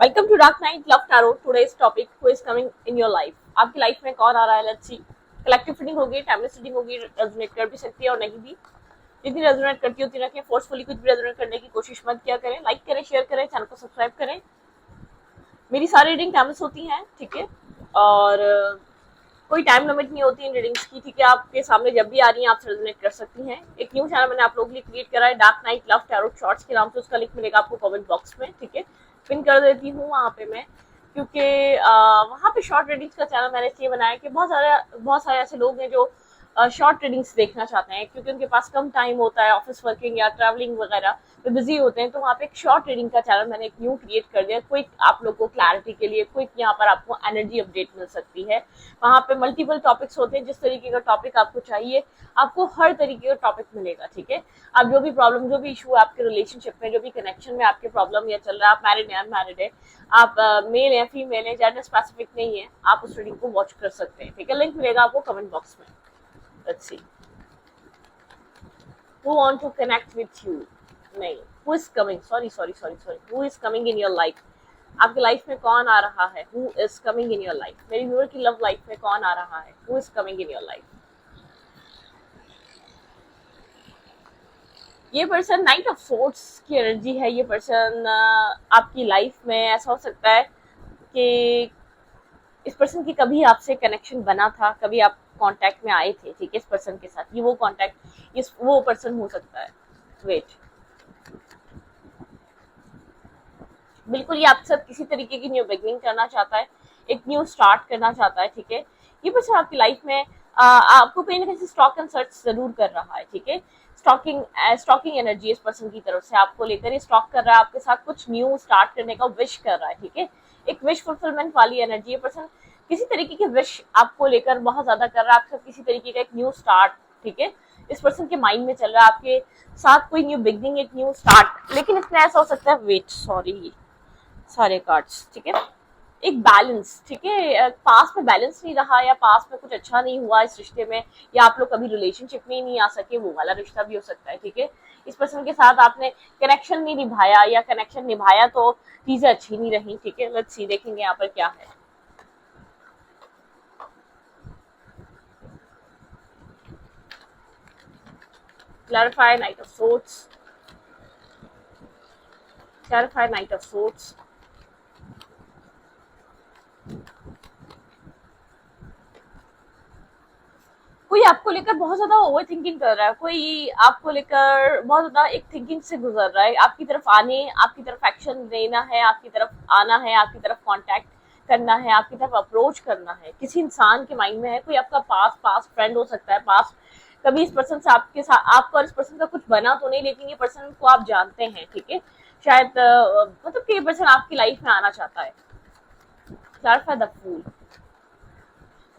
Welcome to dark night love tarot. Today's topic who is coming in your life. आपकी life में कौन आ रहा है? Let's see. कलेक्टिव रीडिंग होगी, टाइमलेस रीडिंग होगी, रेजोनेट कर भी सकती है और नहीं भी। जितनी रेजोनेट करती है उतनी रखें। फोर्सफुली कुछ भी रेजोनेट करने की कोशिश मत किया करें। लाइक करें, शेयर करें, चैनल को सब्सक्राइब करें। मेरी सारी रीडिंग टाइमलेस होती हैं, ठीक है। और कोई टाइम लिमिट नहीं होती इन रीडिंग्स की, ठीक है। आपके सामने जब भी आ रही है आप रेजोनेट कर सकती हैं। एक न्यू चैनल मैंने आप लोगों के लिए क्रिएट करा है, dark night love tarot shorts के नाम से। उसका लिंक मिलेगा आपको कमेंट बॉक्स में, ठीक है। पिन कर देती हूँ वहाँ पे मैं, क्योंकि वहाँ पे शॉर्ट रीडिंग्स का चैनल मैंने इसलिए बनाया कि बहुत सारे ऐसे लोग हैं जो शॉर्ट रीडिंग्स देखना चाहते हैं, क्योंकि उनके पास कम टाइम होता है, ऑफिस वर्किंग या ट्रैवलिंग वगैरह में बिजी होते हैं। तो वहाँ पे एक शॉर्ट रीडिंग का चैनल मैंने एक न्यू क्रिएट कर दिया, क्विक आप लोग को क्लैरिटी के लिए। क्विक यहाँ पर आपको एनर्जी अपडेट मिल सकती है। वहाँ पे मल्टीपल टॉपिक्स होते हैं, जिस तरीके का टॉपिक आपको चाहिए आपको हर तरीके का टॉपिक मिलेगा, ठीक है। आप जो भी प्रॉब्लम, जो भी इशू है आपके रिलेशनशिप में, जो भी कनेक्शन में आपके प्रॉब्लम या चल रहा है, आप मैरिड है, अनमैरिड है, आप मेल है, फीमेल है, जेंडर स्पेसिफिक नहीं है, आप उस रीडिंग को वॉच कर सकते हैं, ठीक है। लिंक मिलेगा आपको कमेंट बॉक्स में। Let's see who want to connect with you। नहीं, who is coming, sorry, who is coming in your life। आपकी लाइफ में कौन आ रहा है? who is coming in your life। मेरी व्यूअर की लव लाइफ में कौन आ रहा है? who is coming in your life। ये पर्सन नाइट ऑफ सोर्ट्स की एनर्जी है। ये पर्सन आपकी लाइफ में ऐसा हो सकता है कि इस पर्सन की कभी आपसे कनेक्शन बना था, कभी आप कांटेक्ट में आए थे, ठीक है, इस पर्सन के साथ। ये वो कांटेक्ट, इस वो पर्सन हो सकता है। वेट, बिल्कुल ये आपके साथ किसी तरीके की न्यू बिगनिंग करना चाहता है, एक न्यू स्टार्ट करना चाहता है, ठीक है। ये पर्सन आपकी लाइफ में आपको कहीं ना कहीं स्टॉक एंड सर्च जरूर कर रहा है, ठीक है। स्टॉकिंग एनर्जी इस पर्सन की तरफ से आपको लेकर स्टॉक कर रहा है, आपके साथ कुछ न्यू स्टार्ट करने का विश कर रहा है, ठीक है। एक विश फुलफिलमेंट वाली एनर्जी। ये पर्सन किसी तरीके की विश आपको लेकर बहुत ज्यादा कर रहा है, आपके साथ किसी तरीके का एक न्यू स्टार्ट, ठीक है। इस पर्सन के माइंड में चल रहा है आपके साथ कोई न्यू बिगनिंग, एक न्यू स्टार्ट। लेकिन इसमें ऐसा हो सकता है, वेट, सॉरी, सारे कार्ड्स, ठीक है। एक बैलेंस, ठीक है। पास में बैलेंस नहीं रहा, या पास में कुछ अच्छा नहीं हुआ इस रिश्ते में, या आप लोग कभी रिलेशनशिप में ही नहीं आ सके, वो वाला रिश्ता भी हो सकता है, ठीक है। इस पर्सन के साथ आपने कनेक्शन नहीं निभाया, या कनेक्शन निभाया तो चीजें अच्छी नहीं रही, ठीक है। लेट्स सी, देखेंगे यहाँ पर क्या है। Clarify night of sorts, clarify night of sorts. कोई आपको लेकर बहुत ज्यादा ओवर थिंकिंग कर रहा है, कोई आपको लेकर बहुत ज्यादा एक थिंकिंग से गुजर रहा है। आपकी तरफ आने, आपकी तरफ एक्शन लेना है, आपकी तरफ आना है, आपकी तरफ कांटेक्ट करना है, आपकी तरफ अप्रोच करना है। किसी इंसान के माइंड में है, कोई आपका पास फ्रेंड हो सकता है। पास कभी इस पर्सन से आपके साथ, आपको और इस पर्सन का कुछ बना तो नहीं, लेकिन ये पर्सन को आप जानते हैं, ठीक है। शायद मतलब कि ये पर्सन आपकी लाइफ में आना चाहता है। क्लैरिफाई द फूल,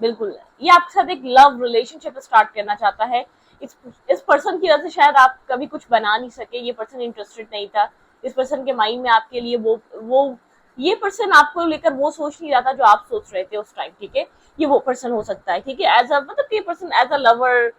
बिल्कुल ये आपके साथ एक लव रिलेशनशिप स्टार्ट करना चाहता है। इस पर्सन की वजह से शायद आप कभी कुछ बना नहीं सके, ये पर्सन इंटरेस्टेड नहीं था। इस पर्सन के माइंड में आपके लिए वो ये पर्सन आपको लेकर वो सोच नहीं रहा था जो आप सोच रहे थे उस टाइम, ठीक है। ये वो पर्सन हो सकता है, ठीक है। एज अ मतलब ये पर्सन एज अ लवर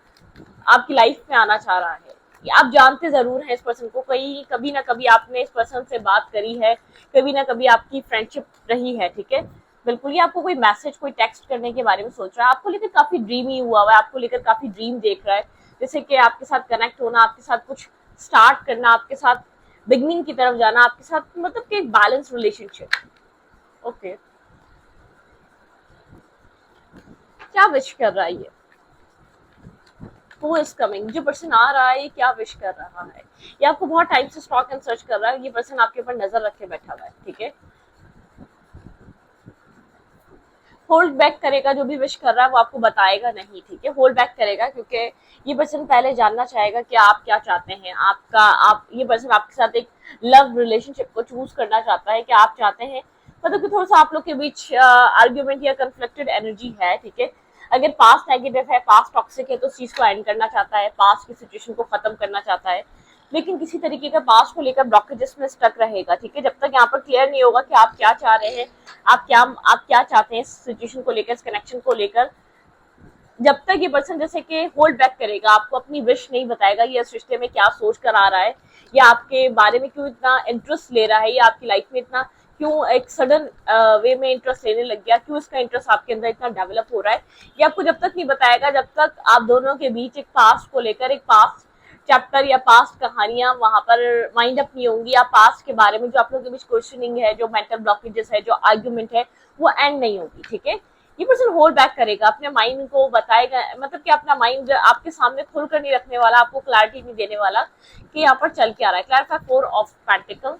आपकी लाइफ में आना चाह रहा है। आप जानते जरूर हैं इस पर्सन को, कभी ना कभी आपने इस पर्सन से बात करी है, कभी ना कभी आपकी फ्रेंडशिप रही है, ठीक है। बिल्कुल ये आपको कोई मैसेज, कोई टेक्स्ट करने के बारे में सोच रहा है। आपको लेकर काफी ड्रीमी हुआ है, आपको लेकर काफी ड्रीम देख रहा है, जैसे कि आपके साथ कनेक्ट होना, आपके साथ कुछ स्टार्ट करना, आपके साथ बिगनिंग की तरफ जाना, आपके साथ मतलब कि एक बैलेंस रिलेशनशिप। ओके, क्या विश कर रहा है ये? Who is coming? जो पर्सन आ रहा है ये क्या विश कर रहा है? ये आपको बहुत टाइम से स्टॉक एंड सर्च कर रहा है। ये पर्सन आपके ऊपर नजर रख के बैठा हुआ है, ठीक है। होल्ड बैक करेगा, जो भी विश कर रहा है वो आपको बताएगा नहीं, ठीक है। होल्ड बैक करेगा क्योंकि ये पर्सन पहले जानना चाहेगा कि आप क्या चाहते हैं। ये पर्सन आपके साथ एक लव रिलेशनशिप को चूज करना चाहता है कि आप चाहते हैं, मतलब कि थोड़ा सा आप लोग के बीच आर्ग्यूमेंट या कंफ्लिक्टेड एनर्जी है, ठीक है। अगर पास्ट नेगेटिव है, पास्ट टॉक्सिक है, तो उस चीज को एंड करना चाहता है, पास्ट की सिचुएशन को खत्म करना चाहता है, लेकिन किसी तरीके का पास्ट को लेकर ब्लॉकेजेस में स्टक रहेगा, ठीक है। जब तक यहाँ पर क्लियर नहीं होगा कि आप क्या चाह रहे हैं, आप क्या चाहते हैं इस सिचुएशन को लेकर, इस कनेक्शन को लेकर, जब तक ये पर्सन जैसे कि होल्ड बैक करेगा, आपको अपनी विश नहीं बताएगा, ये इस रिश्ते में क्या सोच कर आ रहा है, या आपके बारे में क्यों इतना इंटरेस्ट ले रहा है, या आपकी लाइफ में इतना क्यों एक सडन वे में इंटरेस्ट लेने लग गया, क्यों इसका इंटरेस्ट आपके अंदर इतना डेवलप हो रहा है, ये आपको जब तक नहीं बताएगा जब तक आप दोनों के बीच एक पास्ट को लेकर एक पास्ट चैप्टर या पास्ट कहानियां वहां पर माइंड अप नहीं होंगी, या पास्ट के बारे में जो आप लोगों के बीच क्वेश्चनिंग है, जो मेंटल ब्लॉकेजेस है, जो आर्ग्यूमेंट है, वो एंड नहीं होगी, ठीक है। ये पर्सन होल्ड बैक करेगा, अपने माइंड को बताएगा, मतलब कि अपना माइंड आपके सामने खुलकर नहीं रखने वाला, आपको क्लैरिटी नहीं देने वाला कि यहाँ पर चल क्या रहा है। क्लैरिफाई 4 ऑफ पेंटिकल,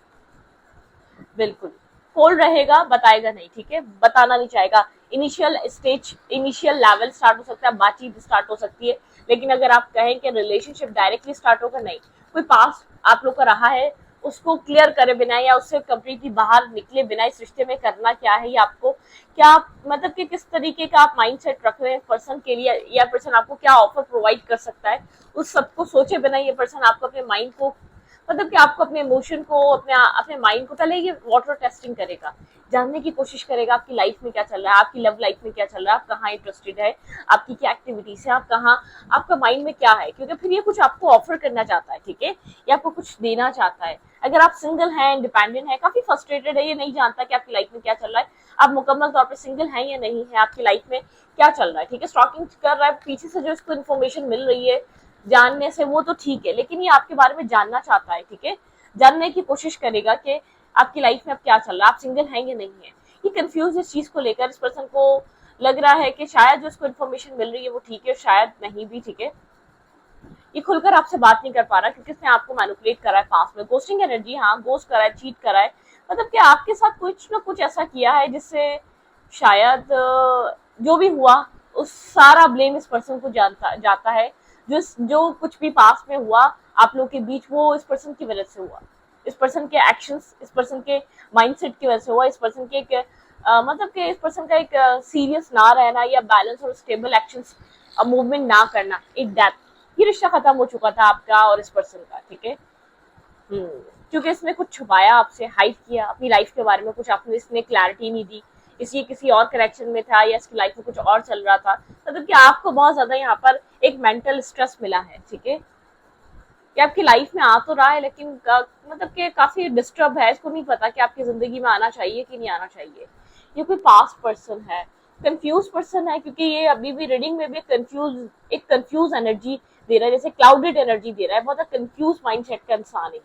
बिल्कुल होल्ड रहेगा, बताएगा नहीं, ठीक है, बताना नहीं चाहेगा। Initial stage, initial level start हो सकता है, बातचीत स्टार्ट हो सकती है, लेकिन अगर आप कहें कि रिलेशनशिप डायरेक्टली स्टार्ट होगा, नहीं, कोई पास आप लोग का रहा है उसको क्लियर करे बिना या उससे कम्प्लीटली बाहर निकले बिना इस रिश्ते में करना क्या है, ये आपको क्या मतलब कि किस तरीके का आप माइंडसेट रख रहे हैं पर्सन के लिए, या पर्सन आपको क्या ऑफर प्रोवाइड कर सकता है, उस सबको सोचे बिना ये पर्सन आपको अपने माइंड को, मतलब कि आपको अपने इमोशन को, अपने माइंड को पहले ये वाटर टेस्टिंग करेगा, जानने की कोशिश करेगा आपकी लाइफ में क्या चल रहा है, आपकी लव लाइफ में क्या चल रहा है, आप कहाँ इंटरेस्टेड है, आपकी क्या एक्टिविटीज है, आप कहाँ, आपका माइंड में क्या है, क्योंकि फिर ये कुछ आपको ऑफर करना चाहता है, ठीक है, ये आपको कुछ देना चाहता है। अगर आप सिंगल हैं, इंडिपेंडेंट है, काफी फ्रस्ट्रेटेड है, ये नहीं जानता कि आपकी लाइफ में क्या चल रहा है, आप मुकम्मल तौर पर सिंगल हैं या नहीं है, आपकी लाइफ में क्या चल रहा है, ठीक है, स्टॉकिंग कर रहा है पीछे से, जो इसको इन्फॉर्मेशन मिल रही है जानने से वो तो ठीक है, लेकिन ये आपके बारे में जानना चाहता है, ठीक है, जानने की कोशिश करेगा कि आपकी लाइफ में अब क्या चल रहा है, आप सिंगल हैं या नहीं है। ये कंफ्यूज इस चीज को लेकर, इस पर्सन को लग रहा है कि शायद जो इसको इन्फॉर्मेशन मिल रही है वो ठीक है, शायद नहीं भी, ठीक है, ये खुलकर आपसे बात नहीं कर पा रहा क्योंकि इसने आपको मैनिपुलेट करा है पास्ट में, गोस्टिंग एनर्जी, हाँ, गोस्ट करा है, चीट करा है, मतलब कि आपके साथ कुछ ना कुछ ऐसा किया है जिससे शायद जो भी हुआ उस सारा ब्लेम इस पर्सन को जानता जाता है, जो कुछ भी पास्ट में हुआ आप लोग के बीच वो इस पर्सन की वजह से हुआ, इस पर्सन के एक्शंस, इस पर्सन के माइंडसेट की वजह से हुआ, इस पर्सन के मतलब कि इस पर्सन का एक सीरियस ना रहना या बैलेंस और स्टेबल एक्शंस मूवमेंट ना करना, एक डेथ, ये रिश्ता खत्म हो चुका था आपका और इस पर्सन का, ठीक है। क्योंकि इसने कुछ छुपाया आपसे, हाइड किया अपनी लाइफ के बारे में, कुछ आपने इसने क्लैरिटी नहीं दी, इसलिए किसी और कनेक्शन में था या इसकी लाइफ में कुछ और चल रहा था, मतलब कि आपको बहुत ज्यादा यहाँ पर एक मेंटल स्ट्रेस मिला है, ठीक है, कि आपकी लाइफ में आ तो रहा है लेकिन मतलब कि काफी डिस्टर्ब है, इसको नहीं पता कि आपकी जिंदगी में आना चाहिए कि नहीं आना चाहिए। ये कोई पास्ट पर्सन है, कंफ्यूज पर्सन है, क्योंकि ये अभी भी रीडिंग में भी एक कंफ्यूज एनर्जी दे रहा है, जैसे क्लाउडेड एनर्जी दे रहा है, बहुत कंफ्यूज माइंडसेट का इंसान है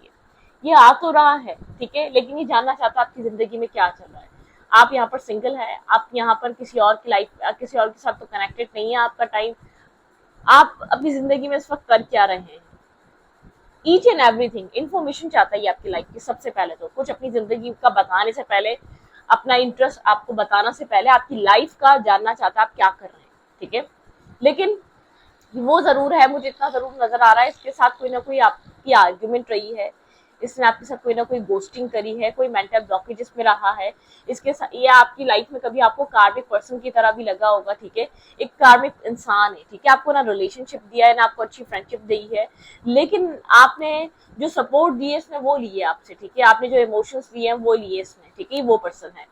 ये आ तो रहा है, ठीक है, लेकिन ये जानना चाहता है आपकी जिंदगी में क्या चल रहा है। आप यहाँ पर सिंगल है, आप यहाँ पर किसी और की लाइफ, किसी और के साथ तो कनेक्टेड नहीं है आपका टाइम, आप अपनी जिंदगी में इस वक्त कर क्या रहे हैं, ईच एंड एवरीथिंग इन्फॉर्मेशन चाहता है आपकी लाइफ की, सबसे पहले तो कुछ अपनी जिंदगी का बताने से पहले, अपना इंटरेस्ट आपको बताना से पहले आपकी लाइफ का जानना चाहता है आप क्या कर रहे हैं, ठीक है, लेकिन वो जरूर है, मुझे इतना जरूर नजर आ रहा है इसके साथ कोई ना कोई आपकी आर्ग्यूमेंट रही है, इसने आपके साथ कोई ना कोई गोस्टिंग करी है, कोई मेंटल ब्लॉकेज इसमें रहा है इसके साथ, ये आपकी लाइफ में कभी आपको कार्मिक पर्सन की तरह भी लगा होगा, ठीक है, एक कार्मिक इंसान है, ठीक है, आपको ना रिलेशनशिप दिया है ना आपको अच्छी फ्रेंडशिप दी है, लेकिन आपने जो सपोर्ट दिए इसने वो लिए आपसे, ठीक है, आपने जो इमोशंस दिए हैं वो लिए इसने, ठीक है, वो पर्सन है।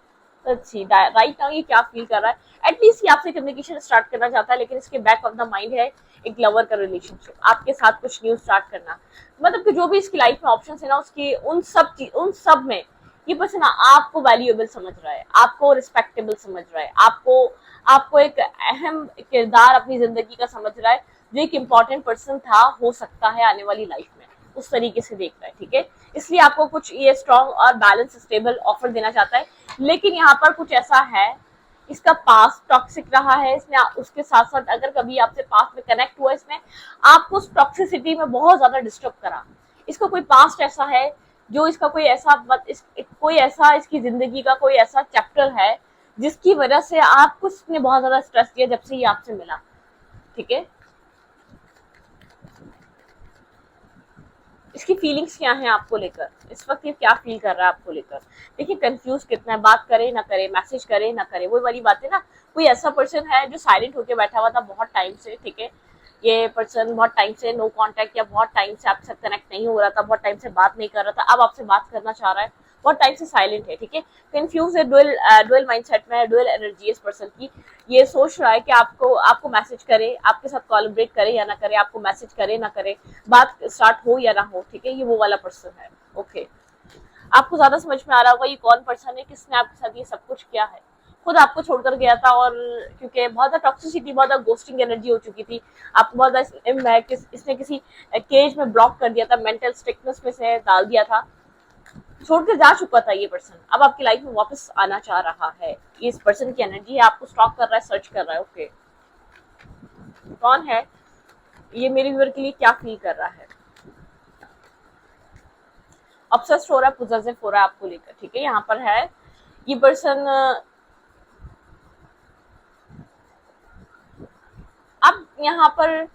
अच्छी राइट नाउ ये क्या फील कर रहा है, एटलीस्ट ये आपसे कम्युनिकेशन स्टार्ट करना चाहता है, लेकिन इसके बैक ऑफ द माइंड है एक लवर का रिलेशनशिप, आपके साथ कुछ न्यू स्टार्ट करना, मतलब कि जो भी इसकी लाइफ में ऑप्शन है ना उसकी उन सब में ये पर्सन आपको वैल्यूएबल समझ रहा है, आपको रिस्पेक्टेबल समझ रहा है, आपको एक अहम किरदार अपनी जिंदगी का समझ रहा है, जो एक इम्पॉर्टेंट पर्सन था, हो सकता है आने वाली लाइफ में, उस तरीके से देख रहा है, ठीक है, इसलिए आपको कुछ ये स्ट्रॉन्ग और बैलेंस स्टेबल ऑफर देना चाहता है, लेकिन यहाँ पर कुछ ऐसा है, इसका पास टॉक्सिक रहा है, इसने उसके साथ साथ अगर कभी आपसे पास में कनेक्ट हुआ, इसने आपको उस टॉक्सिसिटी में बहुत ज्यादा डिस्टर्ब करा, इसका कोई पास्ट ऐसा है जो इसका कोई ऐसा कोई ऐसा इसकी जिंदगी का कोई ऐसा चैप्टर है जिसकी वजह से आपको इसने बहुत ज्यादा स्ट्रेस दिया जब से ये आपसे मिला, ठीक है, इसकी फीलिंग्स क्या हैं आपको लेकर, इस वक्त ये क्या फील कर रहा है आपको लेकर, देखिए कंफ्यूज कितना है, बात करे ना करे, मैसेज करे ना करे, वो वाली बात है ना, कोई ऐसा पर्सन है जो साइलेंट होके बैठा हुआ था बहुत टाइम से, ठीक है, ये पर्सन बहुत टाइम से नो कांटेक्ट या बहुत टाइम से आपसे कनेक्ट नहीं हो रहा था, बहुत टाइम से बात नहीं कर रहा था, अब आपसे बात करना चाह रहा है, बहुत टाइम से साइलेंट है, ठीक है, कंफ्यूज है, डुअल माइंडसेट में है, डुअल एनर्जी इस पर्सन की, ये सोच रहा है कि आपको मैसेज करे, आपके साथ कोलैबोरेट करे या ना करे, आपको मैसेज करे ना करे, बात स्टार्ट हो या ना हो, ठीक है, ये वो वाला पर्सन है, ओके। आपको ज्यादा समझ में आ रहा होगा ये कौन पर्सन है, किसने आपके साथ ये सब कुछ किया है। खुद आपको छोड़कर गया था, और क्योंकि बहुत ज्यादा टॉक्सिसिटी, बहुत ज्यादा गोस्टिंग एनर्जी हो चुकी थी, आपको बहुत ज्यादा इसने किसी केज में ब्लॉक कर दिया था, मेंटल स्टिकनेस में से डाल दिया था, छोड़ के जा चुका था ये पर्सन, अब आपकी लाइफ में वापस आना चाह रहा है। ये इस पर्सन की एनर्जी है, आपको स्टॉक कर रहा है, सर्च कर रहा है। ओके, कौन है ये, मेरे व्यूअर के लिए क्या फील कर रहा है? ऑब्सेस्ड हो रहा है, पोजेसिव हो रहा है आपको लेकर, ठीक है। यहाँ पर है ये पर्सन, अब यहाँ पर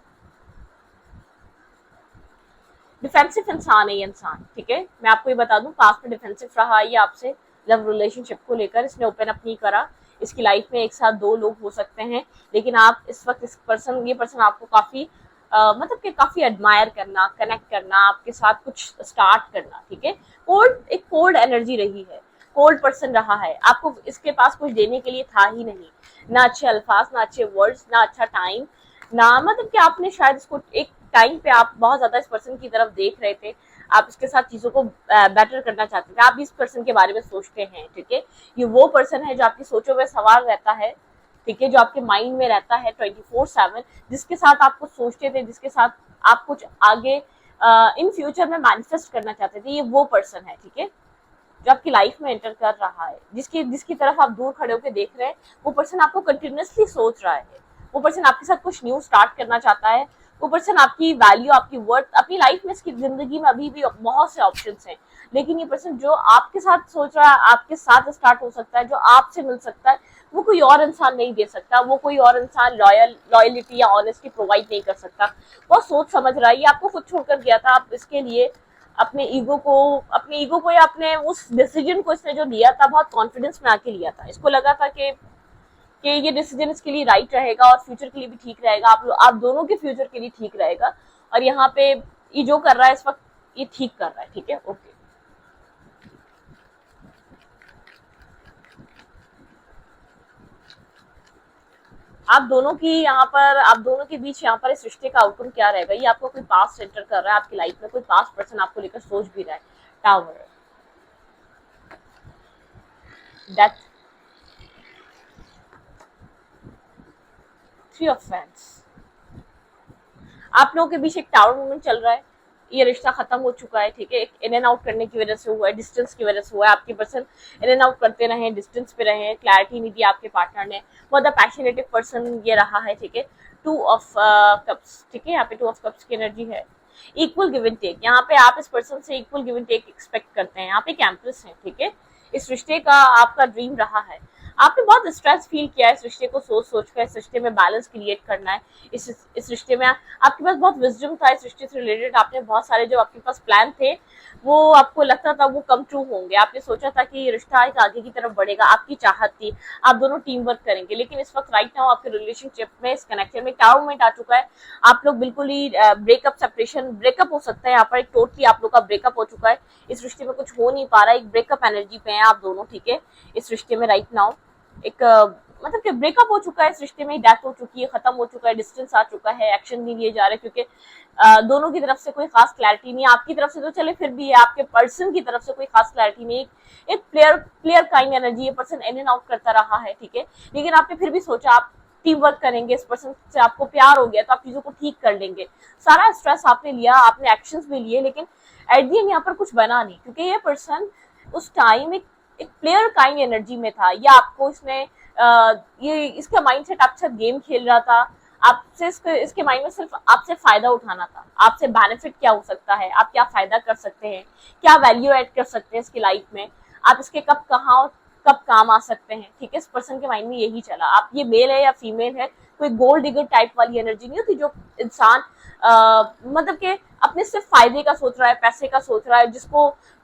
डिफेंसिव इंसान है ये इंसान, ठीक है। मैं आपको ये बता दूं, पास्ट में डिफेंसिव रहा ये आपसे, लव रिलेशनशिप को लेकर इसने ओपन अप नहीं करा। इसकी लाइफ में एक साथ 2 लोग हो सकते हैं, लेकिन आप इस वक्त ये पर्सन आपको काफी मतलब कि काफी एडमायर करना, कनेक्ट करना, आपके साथ कुछ स्टार्ट करना, ठीक है। एक कोल्ड एनर्जी रही है, कोल्ड पर्सन रहा है, आपको इसके पास कुछ देने के लिए था ही नहीं, ना अच्छे अल्फाज, ना अच्छे वर्ड्स, ना अच्छा टाइम, ना मतलब कि आपने शायद इसको एक टाइम पे आप बहुत ज्यादा इस पर्सन की तरफ देख रहे थे, आप इसके साथ चीजों को बेटर करना चाहते थे, आप इस पर्सन के बारे में सोचते हैं, ठीक है। ये वो पर्सन है जो आपकी सोचों में सवार रहता है, ठीक है, जो आपके माइंड में रहता है 24/7, जिसके साथ आपको सोचते थे, जिसके साथ आप कुछ आगे इन फ्यूचर में मैनिफेस्ट करना चाहते थे, ये वो पर्सन है, ठीक है, जो आपकी लाइफ में एंटर कर रहा है, जिसकी तरफ आप दूर खड़े होकर देख रहे हैं। वो पर्सन आपको कंटिन्यूसली सोच रहा है, वो पर्सन आपके साथ कुछ न्यू स्टार्ट करना चाहता है, वो पर्सन आपकी वैल्यू, आपकी वर्थ, अपनी लाइफ में, इसकी जिंदगी में अभी भी बहुत से ऑप्शंस हैं, लेकिन ये पर्सन जो आपके साथ सोच रहा है, आपके साथ स्टार्ट हो सकता है, जो आपसे मिल सकता है, वो कोई और इंसान नहीं दे सकता, वो कोई और इंसान लॉयलिटी या ऑनेस्टी प्रोवाइड नहीं कर सकता। बहुत सोच समझ रहा है, ये आपको खुद छोड़कर गया था, आप इसके लिए अपने ईगो को या अपने उस डिसीजन को इसने जो लिया था, बहुत कॉन्फिडेंस में आके लिया था। इसको लगा था कि ये डिसीजन इसके लिए राइट रहेगा और फ्यूचर के लिए भी ठीक रहेगा, आप दोनों के फ्यूचर के लिए ठीक रहेगा, और यहाँ पे ये जो कर रहा है इस वक्त, ये ठीक कर रहा है, ठीक है। ओके, आप दोनों के बीच यहाँ पर इस रिश्ते का आउटकम क्या रहेगा? ये आपको कोई पास्ट एंटर कर रहा है आपकी लाइफ में, कोई पास्ट पर्सन आपको लेकर सोच भी रहा है। टावर, डेथ, 3 ऑफ फैंस, आप लोगों के बीच एक टावर मूवमेंट चल रहा है, ये रिश्ता खत्म हो चुका है, ठीक है। एक इन एंड आउट करने की वजह से हुआ है, डिस्टेंस की वजह से हुआ है, आपके पर्सन इन एंड आउट करते रहे, डिस्टेंस पे रहे, क्लैरिटी नहीं दी आपके पार्टनर ने, बहुत पैशनेटिव पर्सन ये रहा है, ठीक है। 2 ऑफ कप्स, ठीक है, यहाँ पे 2 ऑफ कप्स की एनर्जी है। इक्वल गिव एंड टेक, यहाँ पे आप इस पर्सन से equal give and take expect करते हैं, यहाँ पे कैंपस है, ठीक है। इस रिश्ते का आपका ड्रीम रहा है, आपने बहुत स्ट्रेस फील किया है इस रिश्ते को सोच कर, इस रिश्ते में बैलेंस क्रिएट करना है, इस रिश्ते में आपके पास बहुत विजडम था, इस रिश्ते से रिलेटेड आपने बहुत सारे जो आपके पास प्लान थे, वो आपको लगता था वो कम ट्रू होंगे, आपने सोचा था कि ये रिश्ता एक आगे की तरफ बढ़ेगा, आपकी चाहत थी, आप दोनों टीम वर्क करेंगे, लेकिन इस वक्त राइट नाउ आपके रिलेशनशिप में, इस कनेक्शन में टावर मूवमेंट आ चुका है, आप लोग बिल्कुल ही ब्रेकअप हो सकता है, यहाँ पर एक टोटली आप लोग का ब्रेकअप हो चुका है, इस रिश्ते में कुछ हो नहीं पा रहा है, एक ब्रेकअप एनर्जी पे है आप दोनों, ठीक है। इस रिश्ते में राइट नाउ एक मतलब कि ब्रेकअप हो चुका है, इस रिश्ते में डेथ हो चुकी है, खत्म हो चुका है, डिस्टेंस आ चुका है, एक्शन नहीं लिए जा रहे, क्योंकि दोनों की तरफ से कोई खास क्लैरिटी नहीं है, आपकी तरफ से तो चले फिर भी है, आपके पर्सन की तरफ से कोई खास क्लैरिटी नहीं, एक प्लेयर काइंड एनर्जी, ये पर्सन इन एंड आउट करता रहा है, ठीक है। लेकिन आपने फिर भी सोचा आप टीम वर्क करेंगे, इस पर्सन से आपको प्यार हो गया तो आप चीजों को ठीक कर लेंगे, सारा स्ट्रेस आपने लिया, आपने एक्शंस भी लिए, लेकिन एट दी एंड यहाँ पर कुछ बना नहीं, क्योंकि ये पर्सन उस टाइम एक प्लेयर काइंड एनर्जी में था, या आपको इसने ये इसका माइंडसेट आपके साथ गेम खेल रहा था, आपसे इसके माइंड में सिर्फ आपसे फायदा उठाना था, आपसे बेनिफिट क्या हो सकता है, आप क्या फायदा कर सकते हैं, क्या वैल्यू ऐड कर सकते हैं इसकी लाइफ में, आप इसके कब काम आ सकते हैं, ठीक है। इस पर्सन के माइंड में यही चला, आप ये मेल है या फीमेल है, कोई गोल्ड डिगर टाइप वाली एनर्जी नहीं होती, जो इंसान मतलब कि अपने सिर्फ फायदे का सोच रहा है, पैसे का सोच रहा है,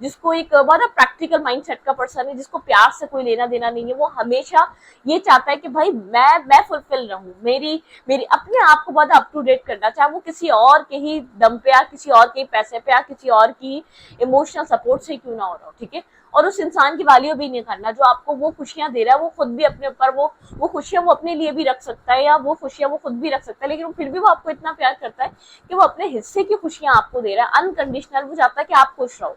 जिसको एक बहुत प्रैक्टिकल माइंडसेट का पर्सन है, जिसको प्यार से कोई लेना देना नहीं है, वो हमेशा ये चाहता है कि भाई मैं फुलफिल रहूं, मेरी अपने आप को बहुत अप टू डेट करना, चाहे वो किसी और के ही दम पे या किसी और के पैसे पे या किसी और की इमोशनल सपोर्ट से क्यों ना हो रहा हो, ठीक है। और उस इंसान की वैल्यू भी नहीं करना जो आपको वो खुशियां दे रहा है, वो खुद भी अपने ऊपर वो खुशियां वो अपने लिए भी रख सकता है, या वो खुशियां वो खुद भी रख सकता है, लेकिन फिर भी वो आपको इतना प्यार करता है कि वो अपने हिस्से की खुशियां आपको दे रहा है अनकंडीशनल, वो चाहता है कि आप खुश रहो,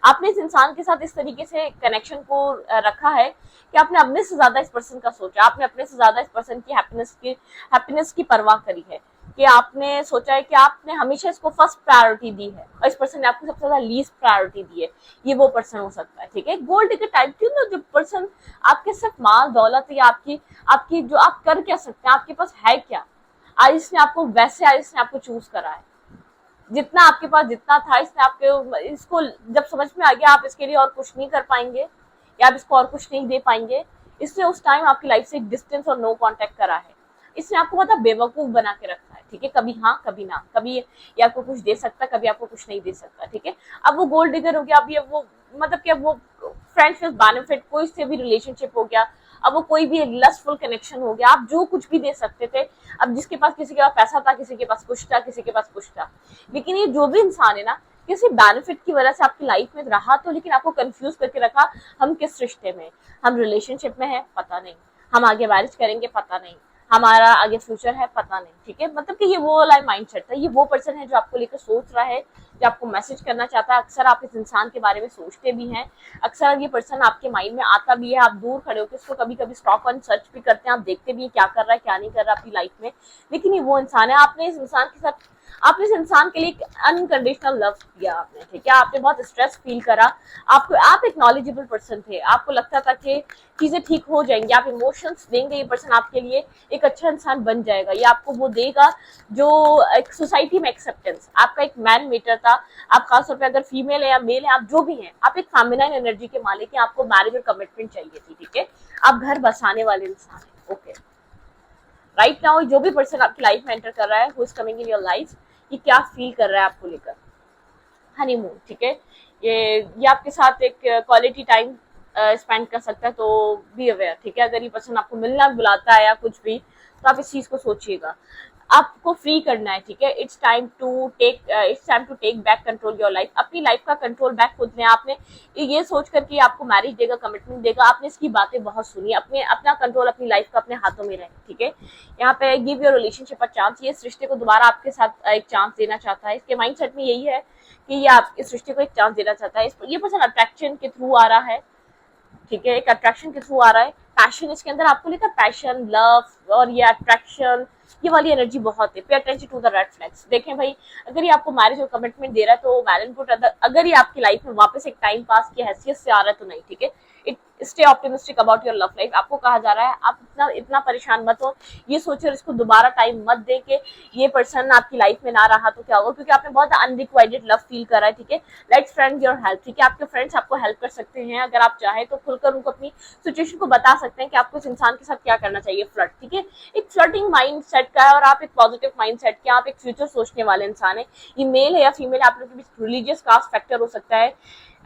आपने इस इंसान के साथ इस तरीके से कनेक्शन को रखा है कि आपने अपने से ज्यादा इस पर्सन का सोचा, आपने अपने से ज्यादा इस पर्सन की हैप्पीनेस की परवाह करी है, कि आपने सोचा है कि आपने हमेशा इसको फर्स्ट प्रायोरिटी दी है और इस पर्सन ने आपको सबसे ज्यादा लीस्ट प्रायोरिटी दी है। ये वो पर्सन हो सकता है, ठीक है। गोल्ड डिगर टाइप की ना, जो पर्सन आपके सिर्फ माल दौलत या आपकी जो आप कर क्या सकते हैं, आपके पास है क्या, आज इसने आपको वैसे आज इसने आपको चूज करा है, जितना आपके पास जितना था इसने आपके इसको जब समझ में आ गया आप इसके लिए और कुछ नहीं कर पाएंगे या आप इसको और कुछ नहीं दे पाएंगे, इसने उस टाइम आपकी लाइफ से डिस्टेंस और नो कांटेक्ट करा है। इसने आपको मतलब बेवकूफ बना के रखा है, ठीक है। कभी हाँ कभी ना, कभी ये आपको कुछ दे सकता है, कभी आपको कुछ नहीं दे सकता, ठीक है। अब वो गोल्ड डिगर हो गया, अब ये वो मतलब कि अब वो फ्रेंड्स विद बेनिफिट कोई से भी रिलेशनशिप हो गया, अब वो कोई भी लस्टफुल कनेक्शन हो गया, आप जो कुछ भी दे सकते थे। अब जिसके पास किसी के पास पैसा था, किसी के पास कुछ था, किसी के पास कुछ था, लेकिन ये जो भी इंसान है ना, किसी बेनिफिट की वजह से आपकी लाइफ में रहा तो, लेकिन आपको कंफ्यूज करके रखा। हम किस रिश्ते में, हम रिलेशनशिप में है पता नहीं, हम आगे मैरिज करेंगे पता नहीं, हमारा आगे फ्यूचर है पता नहीं, ठीक है। मतलब कि ये वो वाला माइंडसेट था। ये वो पर्सन है जो आपको लेकर सोच रहा है, जो आपको मैसेज करना चाहता है। अक्सर आप इस इंसान के बारे में सोचते भी हैं, अक्सर ये पर्सन आपके माइंड में आता भी है, आप दूर खड़े होकर इसको कभी कभी स्टॉक ऑन सर्च भी करते हैं, आप देखते भी हैं क्या कर रहा है क्या नहीं कर रहा अपनी लाइफ में। लेकिन ये वो इंसान है, आपने इस इंसान के साथ, आपने इस इंसान के लिए एक अनकंडीशनल लव किया आपने, ठीक है। आपने बहुत स्ट्रेस फील करा, आप एक नॉलेजेबल पर्सन थे, आपको लगता था कि चीजें ठीक हो जाएंगी, आप इमोशंस देंगे, ये पर्सन आपके लिए एक अच्छा इंसान बन जाएगा, ये आपको वो देगा जो एक सोसाइटी में एक्सेप्टेंस। आपका एक मैन मीटर था, आप खासतौर पे अगर फीमेल है या मेल है, आप जो भी हैं, आप एक फेमिनाइन एनर्जी के मालिक हैं, आपको मैरिज और कमिटमेंट चाहिए थी, ठीक है। आप घर बसाने वाले इंसान है, ओके। राइट नाउ जो भी पर्सन आपकी लाइफ में एंटर कर रहा है, who is coming in your life, ये क्या फील कर रहा है आपको लेकर, हनीमून, ठीक है। ये आपके साथ एक क्वालिटी टाइम स्पेंड कर सकता है, तो बी अवेयर, ठीक है। अगर ये पर्सन आपको मिलना बुलाता है या कुछ भी, तो आप इस चीज को सोचिएगा, आपको फ्री करना है, ठीक है। It's time to take back control your life. अपनी लाइफ का कंट्रोल बैक खुद लें। आपने ये सोच कर कि आपको मैरिज देगा, कमिटमेंट देगा, आपने इसकी बातें बहुत सुनी, अपना कंट्रोल अपनी लाइफ का अपने हाथों में रहे, ठीक है। यहाँ पे give your relationship a chance. ये इस रिश्ते को दोबारा आपके साथ एक चांस देना चाहता है, इसके माइंडसेट में यही है कि ये आप इस रिश्ते को एक चांस देना चाहता है। ये पर्सन अट्रैक्शन के थ्रू आ रहा है, ठीक है, एक अट्रैक्शन के थ्रू आ रहा है। पैशन इसके अंदर आपको लेकर, पैशन, लव और ये अट्रैक्शन, ये वाली एनर्जी बहुत है। Pay attention to the red flags. देखें भाई, अगर ये आपको मैरिज और कमिटमेंट दे रहा है तो वेल एंड गुड, अगर ये आपकी लाइफ में वापस एक टाइम पास की हैसियत से आ रहा है तो नहीं, ठीक है। Stay optimistic about your love life. आपको कहा जा रहा है आप इतना परेशान मत हो, ये सोचो इसको दोबारा टाइम मत दे के ये पर्सन आपकी लाइफ में ना रहा तो क्या होगा, क्योंकि आपने बहुत अनरिक्वाइटेड लव फील करा है, ठीक है। लेट्स फ्रेंड योर हेल्प, ठीक है। आपके फ्रेंड्स आपको हेल्प कर सकते हैं, अगर आप चाहें तो खुलकर उनको अपनी सिचुएशन को बता सकते हैं कि आपको इस इंसान के साथ क्या करना चाहिए। फ्लर्ट, ठीक है, एक फ्लर्टिंग माइंड सेट का है और आप एक पॉजिटिव माइंड सेट के, आप एक फ्यूचर सोचने वाले इंसान है। ये मेल है या फीमेल, आप लोग के बीच रिलीजियस कास्ट फैक्टर हो सकता है,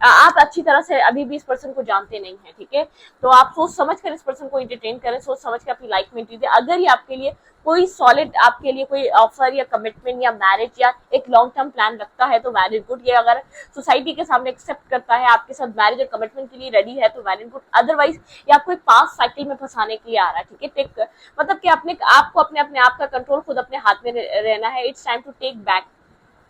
आप अच्छी तरह से अभी भी इस पर्सन को जानते नहीं है, ठीक है। तो आप सोच समझ कर इस पर्सन को एंटरटेन करें, सोच समझ कर अपनी लाइफ में एंट्री दें। अगर ये आपके लिए कोई सॉलिड, आपके लिए कोई ऑफर या कमिटमेंट या मैरिज या एक लॉन्ग टर्म प्लान रखता है तो वेरी गुड। ये अगर सोसाइटी के सामने एक्सेप्ट करता है, आपके साथ मैरिज और कमिटमेंट के लिए रेडी है तो वेरी गुड। अदरवाइज ये आपको एक पास्ट साइकिल में फंसाने के लिए आ रहा है, ठीक है। मतलब कि आपको अपने आप का कंट्रोल खुद अपने हाथ में रहना है। It's time to take back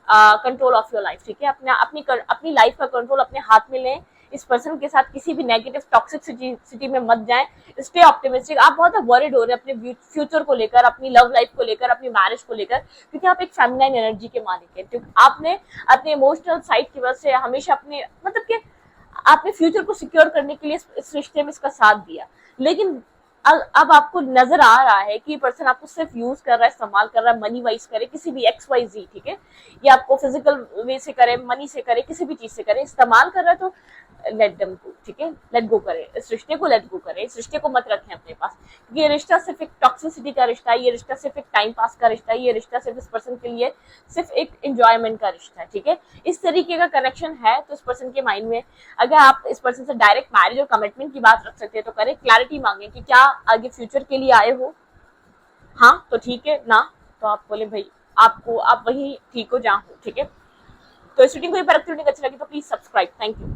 control of your life, ठीक है। अपनी लाइफ का कंट्रोल अपने हाथ में लें। इस पर्सन के साथ किसी भी नेगेटिव टॉक्सिक सिटी में मत जाएं। Stay optimistic. आप बहुत वरीड हो रहे हैं अपने फ्यूचर को लेकर, अपनी लव लाइफ को लेकर, अपनी मैरिज को लेकर, क्योंकि आप एक फेमिनाइन एनर्जी के मालिक हैं। क्योंकि आपने अपने इमोशनल साइड की वजह से हमेशा अपने मतलब कि आपने फ्यूचर को सिक्योर करने के लिए इस रिश्ते में इसका साथ दिया, लेकिन अब आपको नजर आ रहा है कि पर्सन आपको सिर्फ यूज कर रहा है, इस्तेमाल कर रहा है, मनी वाइज करे, किसी भी XYZ, ठीक है। ये आपको फिजिकल वे से करे, मनी से करे, किसी भी चीज से करे, इस्तेमाल कर रहा है तो लेट देम गो, ठीक है। लेट गो करे, इस रिश्ते को लेट गो करे, इस रिश्ते को मत रखें अपने पास, क्योंकि ये रिश्ता सिर्फ एक टॉक्सिसिटी का रिश्ता है, ये रिश्ता सिर्फ एक टाइम पास का रिश्ता है, ये रिश्ता सिर्फ इस पर्सन के लिए सिर्फ एक एंजॉयमेंट का रिश्ता है, ठीक है। इस तरीके का कनेक्शन है तो इस पर्सन के माइंड में, अगर आप इस पर्सन से डायरेक्ट मैरिज और कमिटमेंट की बात रख सकते हैं तो करें। क्लैरिटी मांगे कि क्या आगे फ्यूचर के लिए आए हो, हाँ तो ठीक है, ना तो आप बोले भाई आप वही ठीक हो जहाँ हो, ठीक है। तो इस वीडियो को ये परखते अच्छा लगी तो प्लीज सब्सक्राइब। Thank you.